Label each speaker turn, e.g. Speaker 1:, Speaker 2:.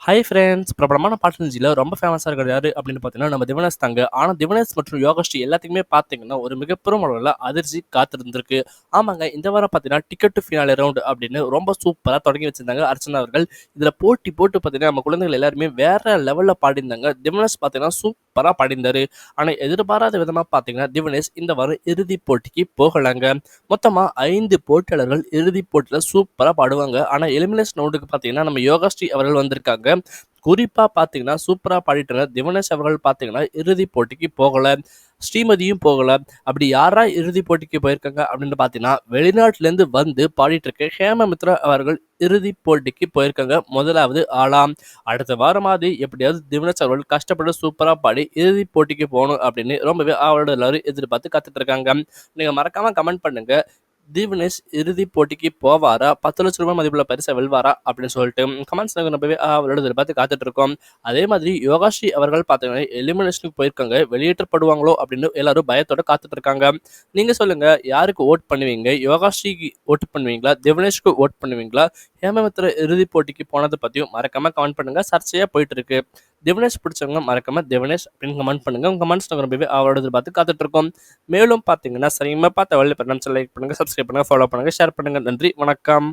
Speaker 1: Hi friends! பிரபலமான பாடல்ஜில ரொம்ப ஃபேமஸா இருக்கிறது யாரு அப்படின்னு பார்த்தீங்கன்னா, நம்ம திவனேஷ் தாங்க. ஆனா திவனேஷ் மற்றும் யோகஸ்ரீ எல்லாத்துக்குமே பார்த்தீங்கன்னா, ஒரு மிகப்பெரும் அளவுல அதிர்ச்சி காத்திருந்திருக்கு. ஆமாங்க, இந்த வாரம் பார்த்தீங்கன்னா, டிக்கெட் டூ ஃபினாலே ரவுண்ட் அப்படின்னு ரொம்ப சூப்பரா தொடங்கி வச்சிருந்தாங்க அர்ச்சனா அவர்கள். இதுல போட்டி போட்டு பார்த்தீங்கன்னா, நம்ம குழந்தைகள் எல்லாருமே வேற லெவல்ல பாடியிருந்தாங்க. திவனேஷ் பார்த்தீங்கன்னா, சூப்பரா பாடியிருந்தாரு. ஆனா எதிர்பாராத விதமா பார்த்தீங்கன்னா, திவனேஷ் இந்த வாரம் இறுதிப் போட்டிக்கு போகலங்க. மொத்தமா 5 போட்டியாளர்கள் இறுதிப் போட்டியில சூப்பரா பாடுவாங்க. ஆனா எலிமினேஷன் ரவுண்டுக்கு பார்த்தீங்கன்னா, நம்ம யோகஸ்ரீ அவர்கள் வந்திருக்காங்க. குறிப்பா பார்த்தீங்கன்னா, சூப்பரா பாடிட்டு இருந்த திவனேஷ் அவர்கள் பார்த்தீங்கன்னா, இறுதிப் போட்டிக்கு போகல. ஸ்ரீமதியும் போகல. அப்படி யாரா இறுதிப் போட்டிக்கு போயிருக்காங்க அப்படின்னு பார்த்தீங்கன்னா, வெளிநாட்டிலேருந்து வந்து பாடிட்டு இருக்க ஹேமமித்ரா அவர்கள் இறுதிப் போட்டிக்கு போயிருக்காங்க. முதலாவது ஆளாம். அடுத்த வாரமாவது எப்படியாவது திவனேஷ் அவர்கள் கஷ்டப்பட்டு சூப்பரா பாடி இறுதிப் போட்டிக்கு போகணும் அப்படின்னு ரொம்பவே ஆவலோட எல்லாரும் எதிர்பார்த்து காத்துட்டு இருக்காங்க. நீங்க மறக்காம கமெண்ட் பண்ணுங்க. திவினேஷ் இறுதிப் போட்டிக்கு போவாரா? 10,00,000 மதிப்புள்ள பரிசை வெல்வாரா? அப்படின்னு சொல்லிட்டு கமெண்ட்ஸ்ல ரொம்பவே அவரோட எதிர்பார்த்து காத்துட்டு இருக்கோம். அதே மாதிரி யோகாஸ்ரீ அவர்கள் பார்த்தீங்கன்னா எலிமினேஷனுக்கு போயிருக்காங்க. வெளியேற்றப்படுவாங்களோ அப்படின்னு எல்லாரும் பயத்தோட காத்துட்டு இருக்காங்க. நீங்க சொல்லுங்க, யாருக்கு ஓட் பண்ணுவீங்க? யோகாஸ்ரீக்கு ஓட் பண்ணுவீங்களா? திவினேஷ்க்கு ஓட் பண்ணுவீங்களா? ஹேமமித்ரா இறுதிப் போட்டிக்கு போனதை பத்தியும் மறக்காம கமெண்ட் பண்ணுங்க. சர்ச்சையா போயிட்டு இருக்கு. திவினேஷ் பிடிச்சவங்க மறக்காம திவினேஷ் அப்படின்னு கமெண்ட் பண்ணுங்க. உங்க கமெண்ட்ஸ் ரொம்பவே அவரோட எதிர்பார்த்து காத்துட்டு இருக்கோம். மேலும் பார்த்தீங்கன்னா, சரிமா பார்த்த வழி பண்ண லைக் பண்ணுங்க, சப்ஸ்கிரைப் பண்ணுங்க, ஃபாலோ பண்ணுங்க, ஷேர் பண்ணுங்க. நன்றி, வணக்கம்.